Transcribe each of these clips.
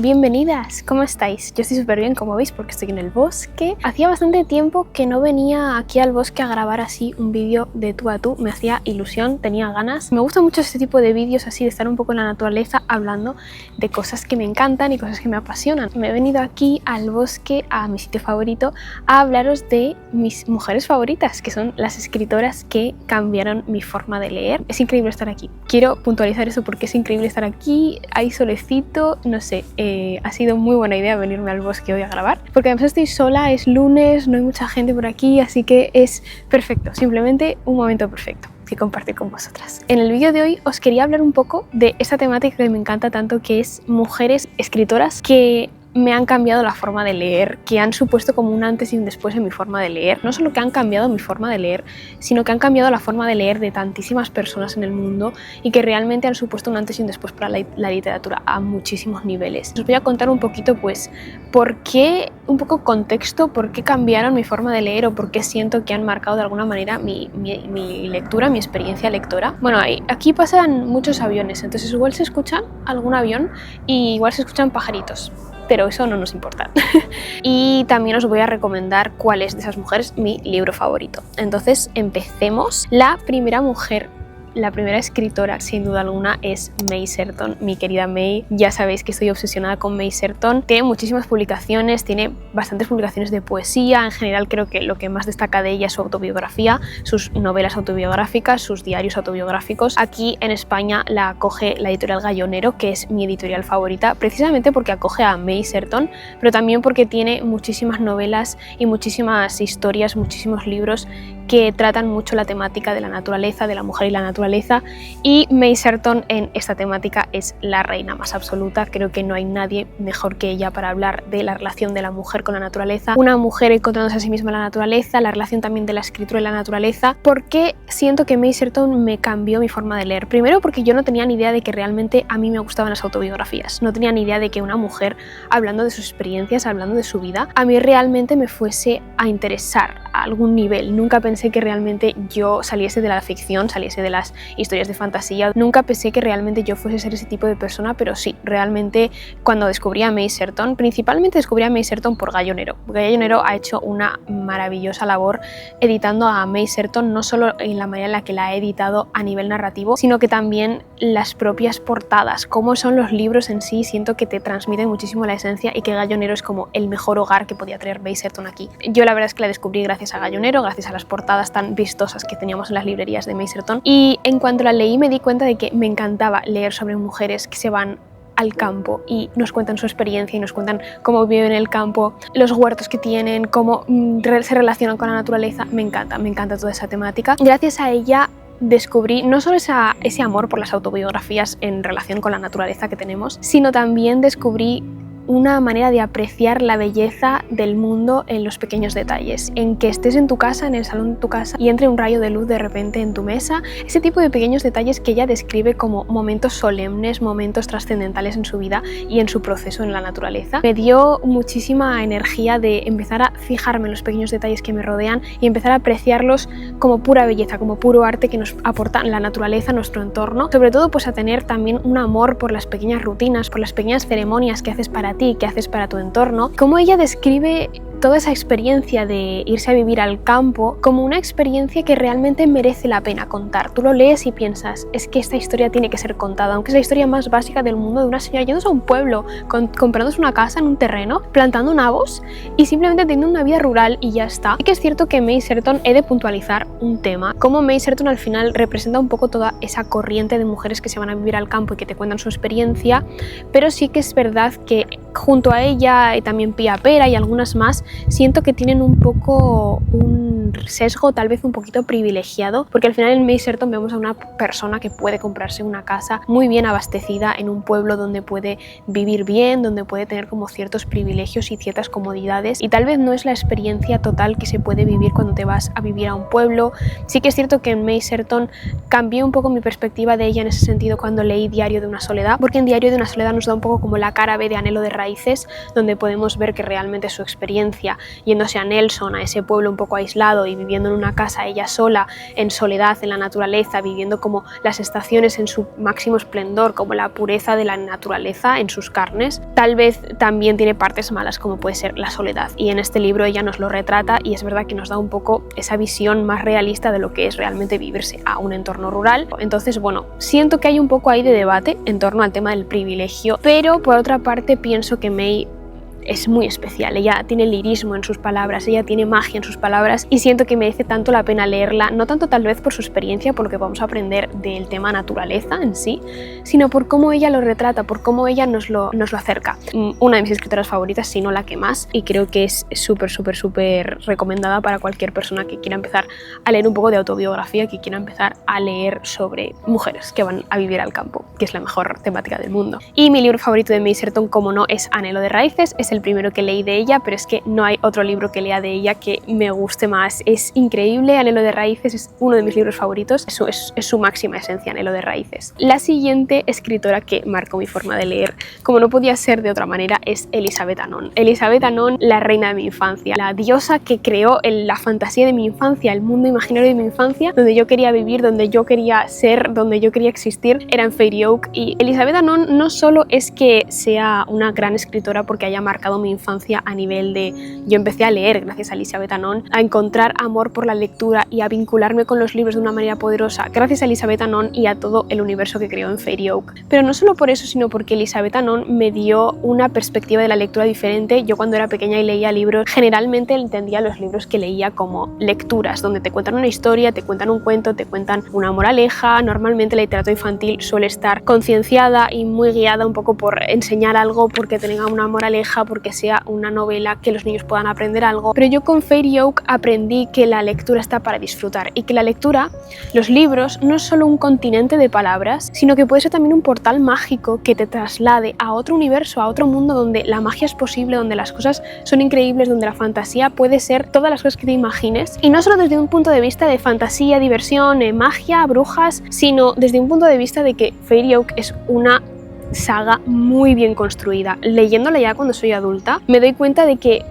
Bienvenidas, ¿cómo estáis? Yo estoy súper bien, como veis, porque estoy en el bosque. Hacía bastante tiempo que no venía aquí al bosque a grabar así un vídeo de tú a tú, me hacía ilusión, tenía ganas. Me gusta mucho este tipo de vídeos así, de estar un poco en la naturaleza hablando de cosas que me encantan y cosas que me apasionan. Me he venido aquí al bosque, a mi sitio favorito, a hablaros de mis mujeres favoritas, que son las escritoras que cambiaron mi forma de leer. Es increíble estar aquí. Quiero puntualizar eso porque es increíble estar aquí, hay solecito, no sé. Ha sido muy buena idea venirme al bosque hoy a grabar, porque además estoy sola, es lunes, no hay mucha gente por aquí, así que es perfecto, simplemente un momento perfecto que compartir con vosotras. En el vídeo de hoy os quería hablar un poco de esa temática que me encanta tanto, que es mujeres escritoras que me han cambiado la forma de leer, que han supuesto como un antes y un después en mi forma de leer. No solo que han cambiado mi forma de leer, sino que han cambiado la forma de leer de tantísimas personas en el mundo y que realmente han supuesto un antes y un después para la literatura a muchísimos niveles. Os voy a contar un poquito pues por qué, un poco contexto, por qué cambiaron mi forma de leer o por qué siento que han marcado de alguna manera mi lectura, mi experiencia lectora. Bueno, aquí pasan muchos aviones, entonces igual se escucha algún avión y igual se escuchan pajaritos, pero eso no nos importa. Y también os voy a recomendar cuál es de esas mujeres mi libro favorito. Entonces empecemos. La primera escritora, sin duda alguna, es May Serton, mi querida May. Ya sabéis que estoy obsesionada con May Serton. Tiene muchísimas publicaciones, tiene bastantes publicaciones de poesía. En general creo que lo que más destaca de ella es su autobiografía, sus novelas autobiográficas, sus diarios autobiográficos. Aquí en España la acoge la editorial Gallonero, que es mi editorial favorita, precisamente porque acoge a May Serton, pero también porque tiene muchísimas novelas y muchísimas historias, muchísimos libros que tratan mucho la temática de la naturaleza, de la mujer y la naturaleza, y May Serton en esta temática es la reina más absoluta. Creo que no hay nadie mejor que ella para hablar de la relación de la mujer con la naturaleza, una mujer encontrándose a sí misma en la naturaleza, la relación también de la escritura y la naturaleza. ¿Por qué siento que May Serton me cambió mi forma de leer? Primero porque yo no tenía ni idea de que realmente a mí me gustaban las autobiografías, no tenía ni idea de que una mujer hablando de sus experiencias, hablando de su vida, a mí realmente me fuese a interesar a algún nivel. Nunca pensé que realmente yo saliese de la ficción, saliese de las historias de fantasía. Nunca pensé que realmente yo fuese a ser ese tipo de persona, pero sí, realmente cuando descubrí a May Serton, principalmente descubrí a May Serton por Gallonero. Gallonero ha hecho una maravillosa labor editando a May Serton, no solo en la manera en la que la ha editado a nivel narrativo, sino que también las propias portadas, cómo son los libros en sí. Siento que te transmiten muchísimo la esencia y que Gallonero es como el mejor hogar que podía tener May Serton aquí. Yo la verdad es que la descubrí gracias a Gallonero, gracias a las portadas tan vistosas que teníamos en las librerías de May Serton, y en cuanto la leí me di cuenta de que me encantaba leer sobre mujeres que se van al campo y nos cuentan su experiencia y nos cuentan cómo viven en el campo, los huertos que tienen, cómo se relacionan con la naturaleza. Me encanta toda esa temática. Gracias a ella descubrí no solo ese amor por las autobiografías en relación con la naturaleza que tenemos, sino también descubrí una manera de apreciar la belleza del mundo en los pequeños detalles, en que estés en tu casa, en el salón de tu casa, y entre un rayo de luz de repente en tu mesa. Ese tipo de pequeños detalles que ella describe como momentos solemnes, momentos trascendentales en su vida y en su proceso en la naturaleza. Me dio muchísima energía de empezar a fijarme en los pequeños detalles que me rodean y empezar a apreciarlos como pura belleza, como puro arte que nos aporta la naturaleza, nuestro entorno. Sobre todo pues a tener también un amor por las pequeñas rutinas, por las pequeñas ceremonias que haces para ti, que haces para tu entorno. Como ella describe toda esa experiencia de irse a vivir al campo como una experiencia que realmente merece la pena contar. Tú lo lees y piensas, es que esta historia tiene que ser contada, aunque es la historia más básica del mundo de una señora yéndose a un pueblo, comprándose una casa en un terreno, plantando nabos y simplemente teniendo una vida rural y ya está. Y que es cierto que May Serton, he de puntualizar un tema, como May Serton al final representa un poco toda esa corriente de mujeres que se van a vivir al campo y que te cuentan su experiencia, pero sí que es verdad que junto a ella y también Pia Pera y algunas más, siento que tienen un poco un sesgo tal vez un poquito privilegiado, porque al final en May Serton vemos a una persona que puede comprarse una casa muy bien abastecida en un pueblo donde puede vivir bien, donde puede tener como ciertos privilegios y ciertas comodidades, y tal vez no es la experiencia total que se puede vivir cuando te vas a vivir a un pueblo. Sí que es cierto que en May Serton cambié un poco mi perspectiva de ella en ese sentido cuando leí Diario de una soledad, porque en Diario de una soledad nos da un poco como la cara B de Anhelo de raíces, donde podemos ver que realmente su experiencia yéndose a Nelson, a ese pueblo un poco aislado, aislado y viviendo en una casa ella sola, en soledad, en la naturaleza, viviendo como las estaciones en su máximo esplendor, como la pureza de la naturaleza en sus carnes, tal vez también tiene partes malas como puede ser la soledad, y en este libro ella nos lo retrata y es verdad que nos da un poco esa visión más realista de lo que es realmente vivirse a un entorno rural. Entonces, bueno, siento que hay un poco ahí de debate en torno al tema del privilegio, pero por otra parte pienso que May es muy especial, ella tiene lirismo en sus palabras, ella tiene magia en sus palabras y siento que merece tanto la pena leerla, no tanto tal vez por su experiencia, por lo que vamos a aprender del tema naturaleza en sí, sino por cómo ella lo retrata, por cómo ella nos lo acerca. Una de mis escritoras favoritas, si no la que más, y creo que es súper recomendada para cualquier persona que quiera empezar a leer un poco de autobiografía, que quiera empezar a leer sobre mujeres que van a vivir al campo, que es la mejor temática del mundo. Y mi libro favorito de May Serton, como no, es Anhelo de raíces, es el primero que leí de ella, pero es que no hay otro libro que lea de ella que me guste más. Es increíble, Anhelo de raíces es uno de mis libros favoritos, eso es su máxima esencia, Anhelo de raíces. La siguiente escritora que marcó mi forma de leer, como no podía ser de otra manera, es Elizabeth Anon. Elizabeth Anon, la reina de mi infancia, la diosa que creó la fantasía de mi infancia, el mundo imaginario de mi infancia, donde yo quería vivir, donde yo quería ser, donde yo quería existir, era en Fairy Oak. Y Elizabeth Anon no solo es que sea una gran escritora porque haya marcado mi infancia a nivel de... Yo empecé a leer gracias a Elizabeth Anon, a encontrar amor por la lectura y a vincularme con los libros de una manera poderosa gracias a Elizabeth Anon y a todo el universo que creó en Fairy Oak. Pero no solo por eso, sino porque Elizabeth Anon me dio una perspectiva de la lectura diferente. Yo cuando era pequeña y leía libros, generalmente entendía los libros que leía como lecturas, donde te cuentan una historia, te cuentan un cuento, te cuentan una moraleja. Normalmente la literatura infantil suele estar concienciada y muy guiada un poco por enseñar algo, porque tenga una moraleja, porque sea una novela que los niños puedan aprender algo. Pero yo con Fairy Oak aprendí que la lectura está para disfrutar y que la lectura, los libros, no es solo un continente de palabras, sino que puede ser también un portal mágico que te traslade a otro universo, a otro mundo donde la magia es posible, donde las cosas son increíbles, donde la fantasía puede ser todas las cosas que te imagines, y no solo desde un punto de vista de fantasía, diversión, magia, brujas, sino desde un punto de vista de que Fairy Oak es una saga muy bien construida. Leyéndola ya cuando soy adulta, me doy cuenta de que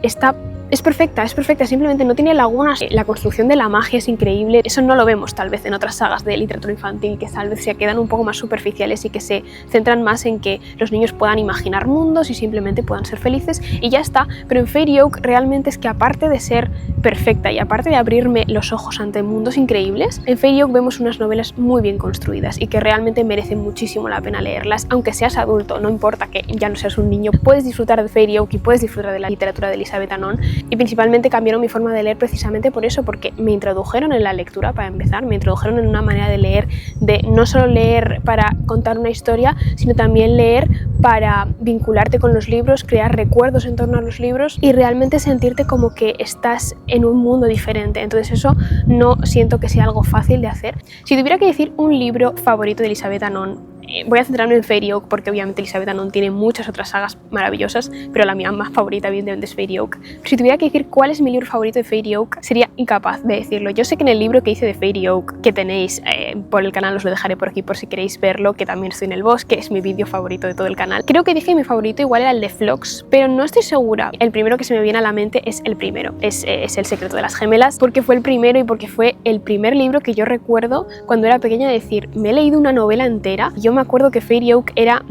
es perfecta, simplemente no tiene lagunas. La construcción de la magia es increíble, eso no lo vemos tal vez en otras sagas de literatura infantil, que tal vez se quedan un poco más superficiales y que se centran más en que los niños puedan imaginar mundos y simplemente puedan ser felices y ya está. Pero en Fairy Oak realmente es que, aparte de ser perfecta y aparte de abrirme los ojos ante mundos increíbles, en Fairy Oak vemos unas novelas muy bien construidas y que realmente merecen muchísimo la pena leerlas, aunque seas adulto, no importa que ya no seas un niño, puedes disfrutar de Fairy Oak y puedes disfrutar de la literatura de Elizabeth Anon. Y principalmente cambiaron mi forma de leer precisamente por eso, porque me introdujeron en la lectura, para empezar, me introdujeron en una manera de leer, de no solo leer para contar una historia, sino también leer para vincularte con los libros, crear recuerdos en torno a los libros y realmente sentirte como que estás en un mundo diferente. Entonces eso no siento que sea algo fácil de hacer. Si tuviera que decir un libro favorito de Elizabeth Anon, voy a centrarme en Fairy Oak porque obviamente Elizabeth Anon tiene muchas otras sagas maravillosas, pero la mía más favorita evidentemente es Fairy Oak. Pero si tuviera que decir cuál es mi libro favorito de Fairy Oak, sería incapaz de decirlo. Yo sé que en el libro que hice de Fairy Oak, que tenéis por el canal, os lo dejaré por aquí por si queréis verlo, que también estoy en el bosque, es mi vídeo favorito de todo el canal. Creo que dije que mi favorito igual era el de Phlox, pero no estoy segura. El primero que se me viene a la mente es el primero, es El secreto de las gemelas, porque fue el primero y porque fue el primer libro que yo recuerdo cuando era pequeña decir, me he leído una novela entera. Yo me acuerdo que Fairy Oak era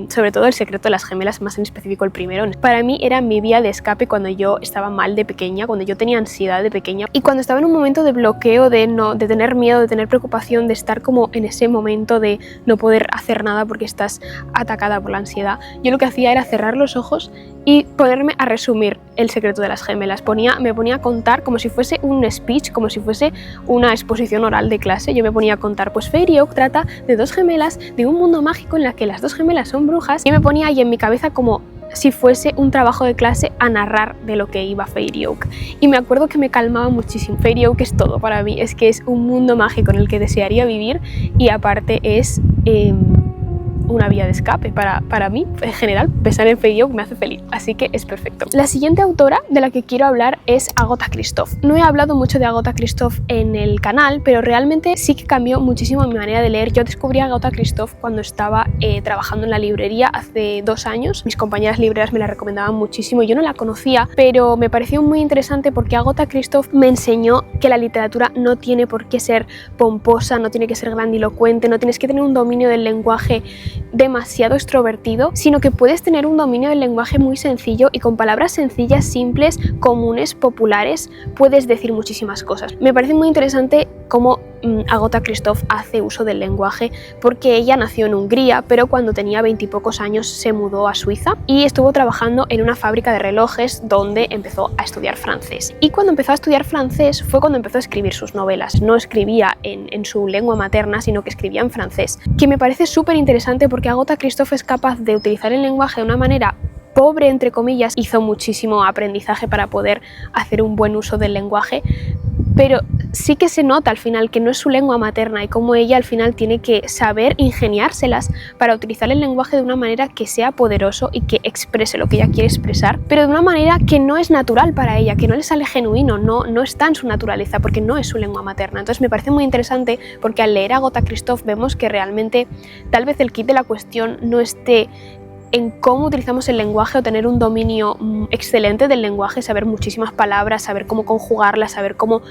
sobre todo El secreto de las gemelas, más en específico el primero, para mí era mi vía de escape cuando yo estaba mal de pequeña, cuando yo tenía ansiedad de pequeña y cuando estaba en un momento de bloqueo, de tener miedo, de tener preocupación, de estar como en ese momento de no poder hacer nada porque estás atacada por la ansiedad. Yo lo que hacía era cerrar los ojos y ponerme a resumir El secreto de las gemelas. Me ponía a contar como si fuese un speech, como si fuese una exposición oral de clase. Yo me ponía a contar, pues Fairy Oak trata de dos gemelas, de un mundo mágico en la que las dos gemelas son brujas, y me ponía ahí en mi cabeza como si fuese un trabajo de clase a narrar de lo que iba Fairy Oak. Y me acuerdo que me calmaba muchísimo. Fairy Oak es todo para mí, es que es un mundo mágico en el que desearía vivir y aparte es una vía de escape para mí. En general, pensar en Fate me hace feliz, así que es perfecto. La siguiente autora de la que quiero hablar es Agatha Christoph. No he hablado mucho de Agatha Christoph en el canal, pero realmente sí que cambió muchísimo mi manera de leer. Yo descubrí a Agatha Christoph cuando estaba trabajando en la librería hace 2 años. Mis compañeras libreras me la recomendaban muchísimo. Yo no la conocía, pero me pareció muy interesante porque Agatha Christoph me enseñó que la literatura no tiene por qué ser pomposa, no tiene que ser grandilocuente, no tienes que tener un dominio del lenguaje demasiado extrovertido, sino que puedes tener un dominio del lenguaje muy sencillo y con palabras sencillas, simples, comunes, populares, puedes decir muchísimas cosas. Me parece muy interesante cómo Agatha Christoph hace uso del lenguaje, porque ella nació en Hungría, pero cuando tenía 20 y pocos años se mudó a Suiza y estuvo trabajando en una fábrica de relojes donde empezó a estudiar francés. Y cuando empezó a estudiar francés fue cuando empezó a escribir sus novelas. No escribía en su lengua materna, sino que escribía en francés, que me parece súper interesante porque Agatha Christoph es capaz de utilizar el lenguaje de una manera pobre, entre comillas. Hizo muchísimo aprendizaje para poder hacer un buen uso del lenguaje, pero sí que se nota al final que no es su lengua materna y cómo ella al final tiene que saber ingeniárselas para utilizar el lenguaje de una manera que sea poderoso y que exprese lo que ella quiere expresar, pero de una manera que no es natural para ella, que no le sale genuino, no está en su naturaleza porque no es su lengua materna. Entonces me parece muy interesante porque al leer a Agatha Christoph vemos que realmente tal vez el kit de la cuestión no esté en cómo utilizamos el lenguaje o tener un dominio excelente del lenguaje, saber muchísimas palabras, saber cómo conjugarlas, saber cómo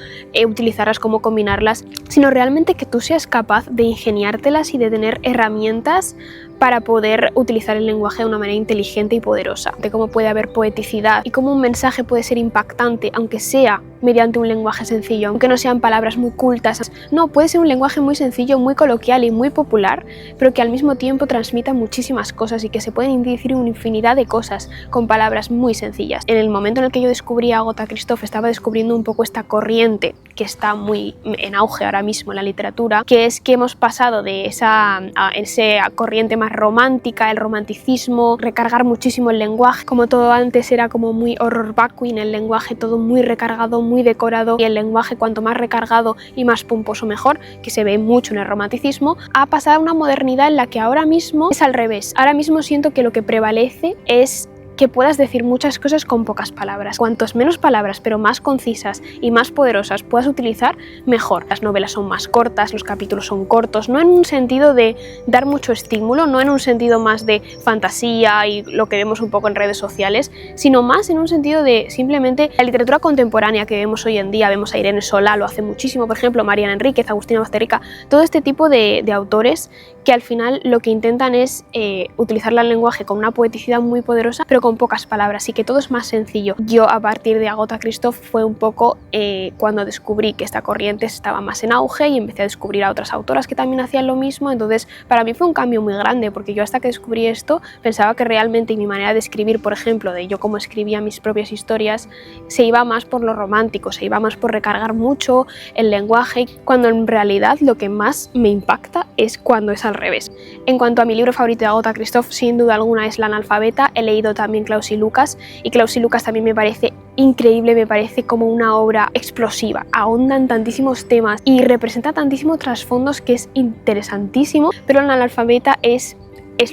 utilizarlas, cómo combinarlas, sino realmente que tú seas capaz de ingeniártelas y de tener herramientas para poder utilizar el lenguaje de una manera inteligente y poderosa, de cómo puede haber poeticidad y cómo un mensaje puede ser impactante, aunque sea mediante un lenguaje sencillo, aunque no sean palabras muy cultas. No, puede ser un lenguaje muy sencillo, muy coloquial y muy popular, pero que al mismo tiempo transmita muchísimas cosas y que se pueden decir una infinidad de cosas con palabras muy sencillas. En el momento en el que yo descubrí a Agatha Christoph, estaba descubriendo un poco esta corriente que está muy en auge ahora mismo en la literatura, que es que hemos pasado de esa corriente más romántica, el romanticismo, recargar muchísimo el lenguaje, como todo antes era como muy horror vacui, el lenguaje todo muy recargado, muy decorado, y el lenguaje cuanto más recargado y más pomposo mejor, que se ve mucho en el romanticismo, ha pasado a una modernidad en la que ahora mismo es al revés. Ahora mismo siento que lo que prevalece es que puedas decir muchas cosas con pocas palabras. Cuantos menos palabras, pero más concisas y más poderosas puedas utilizar, mejor. Las novelas son más cortas, los capítulos son cortos, no en un sentido de dar mucho estímulo, no en un sentido más de fantasía y lo que vemos un poco en redes sociales, sino más en un sentido de simplemente la literatura contemporánea que vemos hoy en día. Vemos a Irene Solá, lo hace muchísimo, por ejemplo, Mariana Enríquez, Agustina Bazterrica, todo este tipo de autores que al final lo que intentan es utilizar el lenguaje con una poeticidad muy poderosa, pero con pocas palabras, y que todo es más sencillo. Yo a partir de Agatha Christoph fue un poco cuando descubrí que esta corriente estaba más en auge y empecé a descubrir a otras autoras que también hacían lo mismo. Entonces para mí fue un cambio muy grande, porque yo hasta que descubrí esto pensaba que realmente mi manera de escribir, por ejemplo, de yo cómo escribía mis propias historias, se iba más por lo romántico, se iba más por recargar mucho el lenguaje, cuando en realidad lo que más me impacta es cuando es al revés. En cuanto a mi libro favorito de Agatha Christoph, sin duda alguna es La analfabeta. He leído también Klaus y Lucas, y Klaus y Lucas también me parece increíble, me parece como una obra explosiva, ahonda en tantísimos temas y representa tantísimos trasfondos que es interesantísimo, pero La analfabeta es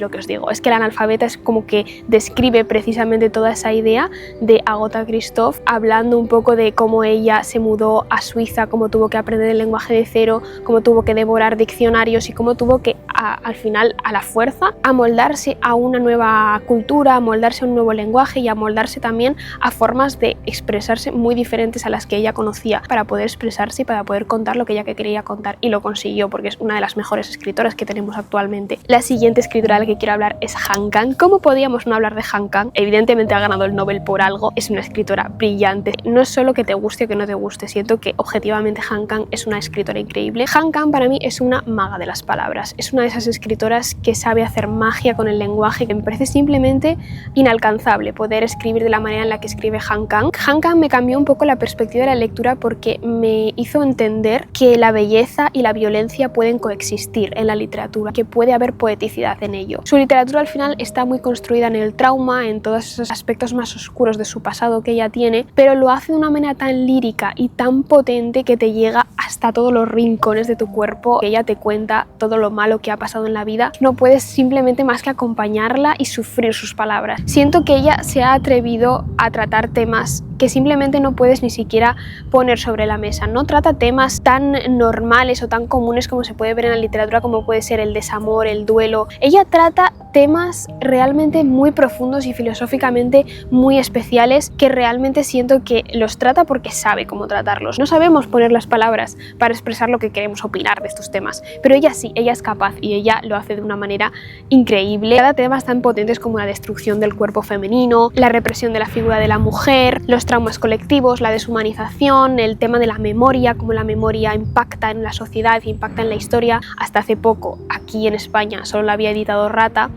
lo que os digo, es que La analfabeta es como que describe precisamente toda esa idea de Agatha Christoph, hablando un poco de cómo ella se mudó a Suiza, cómo tuvo que aprender el lenguaje de cero, cómo tuvo que devorar diccionarios y cómo tuvo que al final a la fuerza amoldarse a una nueva cultura, amoldarse a un nuevo lenguaje y amoldarse también a formas de expresarse muy diferentes a las que ella conocía, para poder expresarse y para poder contar lo que ella quería contar, y lo consiguió porque es una de las mejores escritoras que tenemos actualmente. La siguiente escritora de la que quiero hablar es Han Kang. ¿Cómo podíamos no hablar de Han Kang? Evidentemente ha ganado el Nobel por algo, es una escritora brillante. No es solo que te guste o que no te guste, siento que objetivamente Han Kang es una escritora increíble. Han Kang para mí es una maga de las palabras, es una de esas escritoras que sabe hacer magia con el lenguaje, que me parece simplemente inalcanzable poder escribir de la manera en la que escribe Han Kang. Han Kang me cambió un poco la perspectiva de la lectura porque me hizo entender que la belleza y la violencia pueden coexistir en la literatura, que puede haber poeticidad en ella. ello. Su literatura al final está muy construida en el trauma, en todos esos aspectos más oscuros de su pasado que ella tiene, pero lo hace de una manera tan lírica y tan potente que te llega hasta todos los rincones de tu cuerpo. Ella te cuenta todo lo malo que ha pasado en la vida. No puedes simplemente más que acompañarla y sufrir sus palabras. Siento que ella se ha atrevido a tratar temas que simplemente no puedes ni siquiera poner sobre la mesa. No trata temas tan normales o tan comunes como se puede ver en la literatura, como puede ser el desamor, el duelo. Ella trata temas realmente muy profundos y filosóficamente muy especiales, que realmente siento que los trata porque sabe cómo tratarlos. No sabemos poner las palabras para expresar lo que queremos opinar de estos temas, pero ella sí, ella es capaz y ella lo hace de una manera increíble. Cada temas tan potentes como la destrucción del cuerpo femenino, la represión de la figura de la mujer, los traumas colectivos, la deshumanización, el tema de la memoria, cómo la memoria impacta en la sociedad, impacta en la historia. Hasta hace poco, aquí en España, solo la había editado Rata,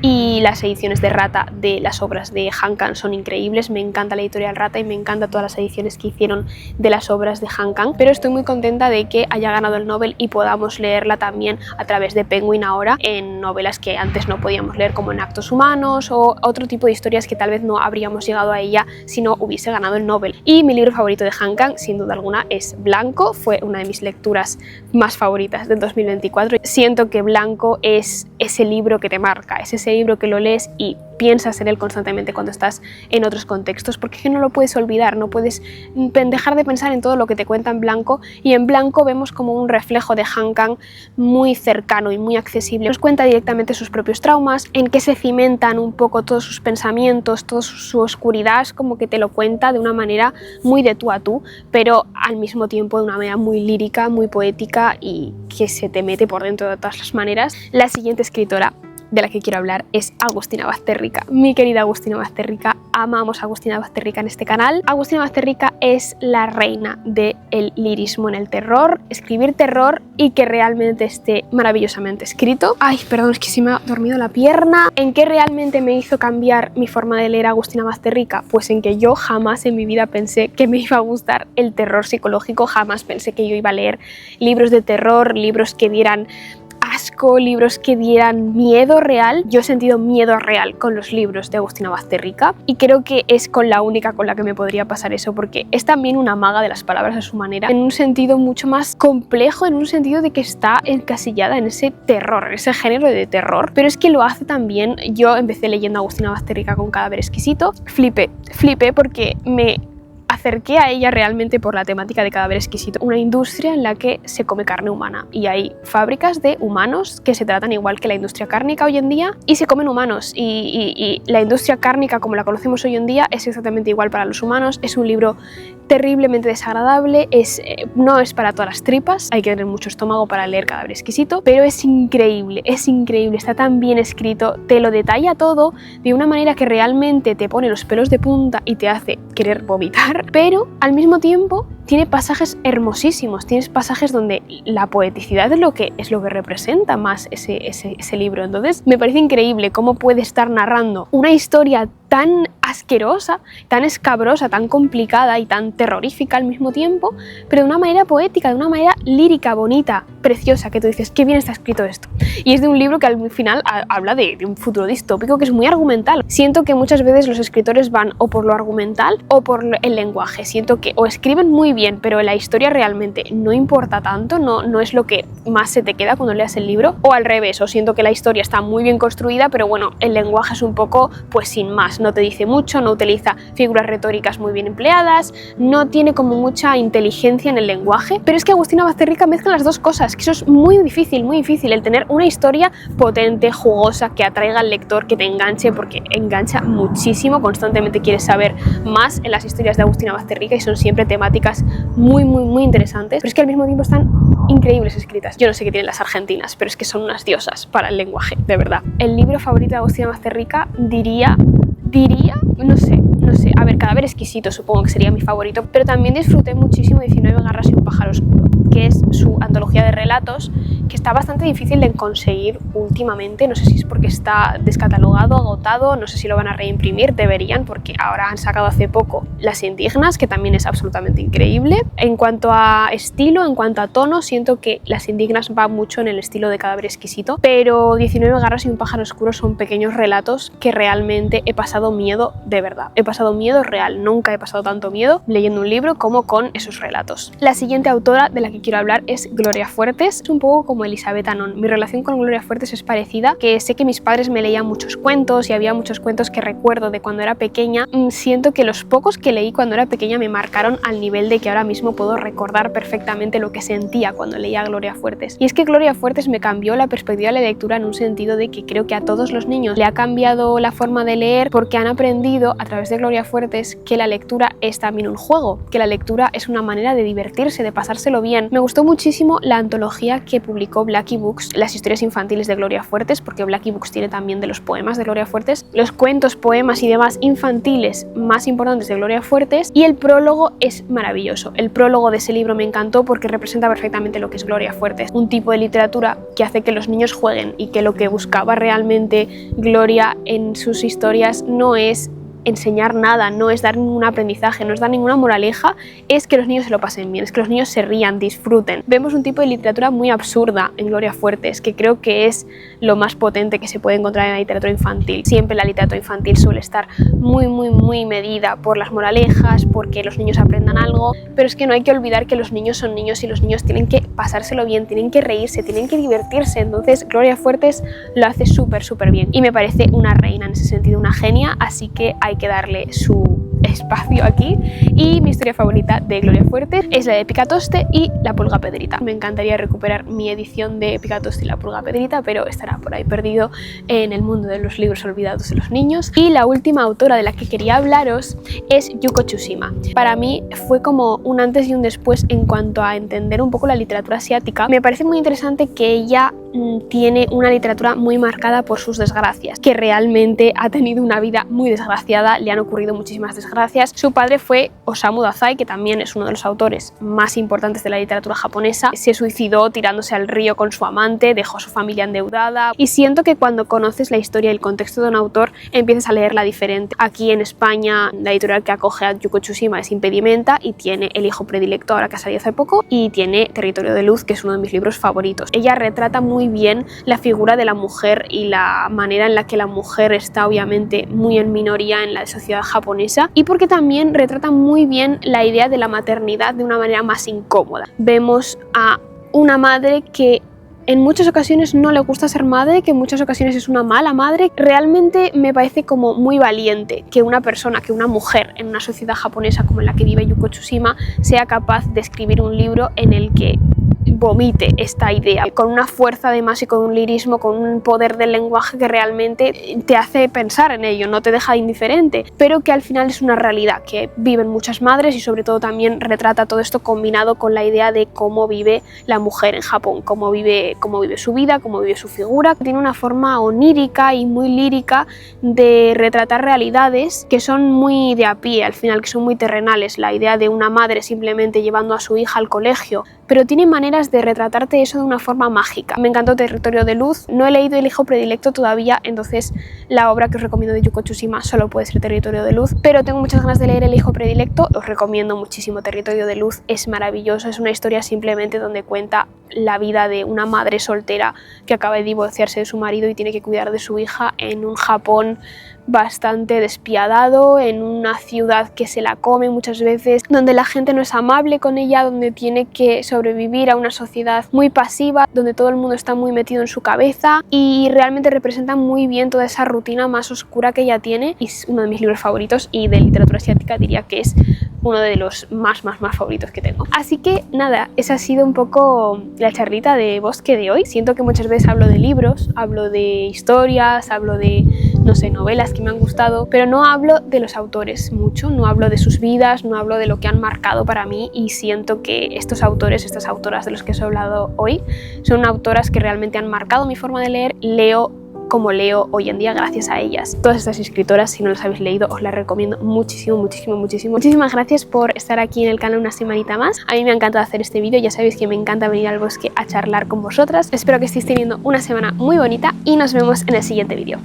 y las ediciones de Rata de las obras de Han Kang son increíbles. Me encanta la editorial Rata y me encanta todas las ediciones que hicieron de las obras de Han Kang, pero estoy muy contenta de que haya ganado el Nobel y podamos leerla también a través de Penguin ahora, en novelas que antes no podíamos leer, como en Actos Humanos o otro tipo de historias que tal vez no habríamos llegado a ella si no hubiese ganado el Nobel. Y mi libro favorito de Han Kang, sin duda alguna, es Blanco. Fue una de mis lecturas más favoritas del 2024. Siento que Blanco es ese libro que te marca, es ese libro que lo lees y piensas en él constantemente cuando estás en otros contextos, porque es que no lo puedes olvidar, no puedes dejar de pensar en todo lo que te cuenta en Blanco, y en Blanco vemos como un reflejo de Han Kang muy cercano y muy accesible. Nos cuenta directamente sus propios traumas, en qué se cimentan un poco todos sus pensamientos, toda su oscuridad, es como que te lo cuenta de una manera muy de tú a tú, pero al mismo tiempo de una manera muy lírica, muy poética y que se te mete por dentro de todas las maneras. La siguiente escritora de la que quiero hablar es Agustina Bazterrica. Mi querida Agustina Bazterrica, amamos a Agustina Bazterrica en este canal. Agustina Bazterrica es la reina del lirismo en el terror, escribir terror y que realmente esté maravillosamente escrito. Ay, perdón, es que se me ha dormido la pierna. ¿En qué realmente me hizo cambiar mi forma de leer a Agustina Bazterrica? Pues en que yo jamás en mi vida pensé que me iba a gustar el terror psicológico, jamás pensé que yo iba a leer libros de terror, libros que dieran asco, libros que dieran miedo real. Yo he sentido miedo real con los libros de Agustina Bazterrica y creo que es con la única con la que me podría pasar eso, porque es también una maga de las palabras a su manera, en un sentido mucho más complejo, en un sentido de que está encasillada en ese terror, en ese género de terror, pero es que lo hace también. Yo empecé leyendo a Agustina Bazterrica con Cadáver Exquisito, flipé porque me acerqué a ella realmente por la temática de Cadáver Exquisito, una industria en la que se come carne humana y hay fábricas de humanos que se tratan igual que la industria cárnica hoy en día y se comen humanos, y la industria cárnica como la conocemos hoy en día es exactamente igual para los humanos. Es un libro terriblemente desagradable, no es para todas las tripas, hay que tener mucho estómago para leer Cadáver Exquisito, pero es increíble, está tan bien escrito, te lo detalla todo de una manera que realmente te pone los pelos de punta y te hace querer vomitar, pero al mismo tiempo tiene pasajes hermosísimos, tienes pasajes donde la poeticidad es lo que representa más ese libro. Entonces me parece increíble cómo puede estar narrando una historia tan asquerosa, tan escabrosa, tan complicada y tan terrorífica al mismo tiempo, pero de una manera poética, de una manera lírica, bonita, preciosa, que tú dices, qué bien está escrito esto. Y es de un libro que al final habla de un futuro distópico que es muy argumental. Siento que muchas veces los escritores van o por lo argumental o por el lenguaje. Siento que o escriben muy bien, pero la historia realmente no importa tanto, no es lo que más se te queda cuando leas el libro, o al revés, o siento que la historia está muy bien construida, pero bueno, el lenguaje es un poco pues sin más, no te dice mucho, no utiliza figuras retóricas muy bien empleadas, no tiene como mucha inteligencia en el lenguaje. Pero es que Agustina Bazterrica mezcla las dos cosas, que eso es muy difícil, el tener una historia potente, jugosa, que atraiga al lector, que te enganche, porque engancha muchísimo, constantemente quieres saber más en las historias de Agustina Bazterrica y son siempre temáticas muy interesantes, pero es que al mismo tiempo están increíbles escritas. Yo no sé qué tienen las argentinas, pero es que son unas diosas para el lenguaje, de verdad. El libro favorito de Agustina Bazterrica diría, no sé, a ver, Cadáver Exquisito supongo que sería mi favorito, pero también disfruté muchísimo 19 garras y un pájaro oscuro, que es su antología de relatos que está bastante difícil de conseguir últimamente. No sé si es porque está descatalogado, agotado, no sé si lo van a reimprimir, deberían, porque ahora han sacado hace poco Las Indignas, que también es absolutamente increíble. En cuanto a estilo, en cuanto a tono, siento que Las Indignas va mucho en el estilo de Cadáver Exquisito, pero 19 garras y un pájaro oscuro son pequeños relatos que realmente he pasado miedo de verdad. He pasado miedo real, nunca he pasado tanto miedo leyendo un libro como con esos relatos. La siguiente autora de la que quiero hablar es Gloria Fuertes. Es un poco como Elizabeth Anon. Mi relación con Gloria Fuertes es parecida, que sé que mis padres me leían muchos cuentos y había muchos cuentos que recuerdo de cuando era pequeña. Siento que los pocos que leí cuando era pequeña me marcaron al nivel de que ahora mismo puedo recordar perfectamente lo que sentía cuando leía a Gloria Fuertes. Y es que Gloria Fuertes me cambió la perspectiva de la lectura en un sentido de que creo que a todos los niños le ha cambiado la forma de leer porque han aprendido a través de Gloria Fuertes que la lectura es también un juego, que la lectura es una manera de divertirse, de pasárselo bien. Me gustó muchísimo la antología que publicó Blackie Books, las historias infantiles de Gloria Fuertes, porque Blackie Books tiene también de los poemas de Gloria Fuertes, los cuentos, poemas y demás infantiles más importantes de Gloria Fuertes, y el prólogo es maravilloso. El prólogo de ese libro me encantó porque representa perfectamente lo que es Gloria Fuertes, un tipo de literatura que hace que los niños jueguen y que lo que buscaba realmente Gloria en sus historias no es enseñar nada, no es dar ningún aprendizaje, no es dar ninguna moraleja, es que los niños se lo pasen bien, es que los niños se rían, disfruten. Vemos un tipo de literatura muy absurda en Gloria Fuertes, que creo que es lo más potente que se puede encontrar en la literatura infantil. Siempre la literatura infantil suele estar muy medida por las moralejas, porque los niños aprendan algo, pero es que no hay que olvidar que los niños son niños y los niños tienen que pasárselo bien, tienen que reírse, tienen que divertirse. Entonces Gloria Fuertes lo hace súper bien y me parece una reina en ese sentido, una genia, así que hay que darle su espacio aquí. Y mi historia favorita de Gloria Fuertes es la de Picatoste y la Pulga Pedrita. Me encantaría recuperar mi edición de Picatoste y la Pulga Pedrita, pero estará por ahí perdido en el mundo de los libros olvidados de los niños. Y la última autora de la que quería hablaros es Yuko Tsushima. Para mí fue como un antes y un después en cuanto a entender un poco la literatura asiática. Me parece muy interesante que ella tiene una literatura muy marcada por sus desgracias, que realmente ha tenido una vida muy desgraciada, le han ocurrido muchísimas desgracias. Su padre fue Osamu Dazai, que también es uno de los autores más importantes de la literatura japonesa. Se suicidó tirándose al río con su amante, dejó a su familia endeudada, y siento que cuando conoces la historia y el contexto de un autor empiezas a leerla diferente. Aquí en España la editorial que acoge a Yuko Tsushima es Impedimenta y tiene El hijo predilecto, ahora que ha salido hace poco, y tiene Territorio de luz, que es uno de mis libros favoritos. Ella retrata muy bien la figura de la mujer y la manera en la que la mujer está obviamente muy en minoría en la sociedad japonesa, y porque también retrata muy bien la idea de la maternidad de una manera más incómoda. Vemos a una madre que en muchas ocasiones no le gusta ser madre, que en muchas ocasiones es una mala madre. Realmente me parece como muy valiente que una persona, que una mujer en una sociedad japonesa como en la que vive Yuko Tsushima sea capaz de escribir un libro en el que vomite esta idea con una fuerza además y con un lirismo, con un poder del lenguaje que realmente te hace pensar en ello, no te deja indiferente, pero que al final es una realidad que viven muchas madres, y sobre todo también retrata todo esto combinado con la idea de cómo vive la mujer en Japón, cómo vive su vida, cómo vive su figura. Tiene una forma onírica y muy lírica de retratar realidades que son muy de a pie, al final, que son muy terrenales. La idea de una madre simplemente llevando a su hija al colegio, pero tiene maneras de retratarte eso de una forma mágica. Me encantó Territorio de luz. No he leído El hijo predilecto todavía, entonces la obra que os recomiendo de Yuko Tsushima solo puede ser Territorio de luz, pero tengo muchas ganas de leer El hijo predilecto. Os recomiendo muchísimo Territorio de luz, es maravilloso, es una historia simplemente donde cuenta la vida de una madre soltera que acaba de divorciarse de su marido y tiene que cuidar de su hija en un Japón bastante despiadado, en una ciudad que se la come muchas veces, donde la gente no es amable con ella, donde tiene que sobrevivir a una sociedad muy pasiva, donde todo el mundo está muy metido en su cabeza, y realmente representa muy bien toda esa rutina más oscura que ella tiene. Y es uno de mis libros favoritos, y de literatura asiática diría que es uno de los más favoritos que tengo. Así que nada, esa ha sido un poco la charlita de Bosque de hoy. Siento que muchas veces hablo de libros, hablo de historias, hablo de, no sé, novelas que me han gustado, pero no hablo de los autores mucho, no hablo de sus vidas, no hablo de lo que han marcado para mí, y siento que estos autores, estas autoras de los que os he hablado hoy, son autoras que realmente han marcado mi forma de leer. Leo como leo hoy en día gracias a ellas. Todas estas escritoras, si no las habéis leído, os las recomiendo muchísimo, muchísimo, muchísimo. Muchísimas gracias por estar aquí en el canal una semanita más. A mí me ha encantado hacer este vídeo, ya sabéis que me encanta venir al bosque a charlar con vosotras. Espero que estéis teniendo una semana muy bonita y nos vemos en el siguiente vídeo.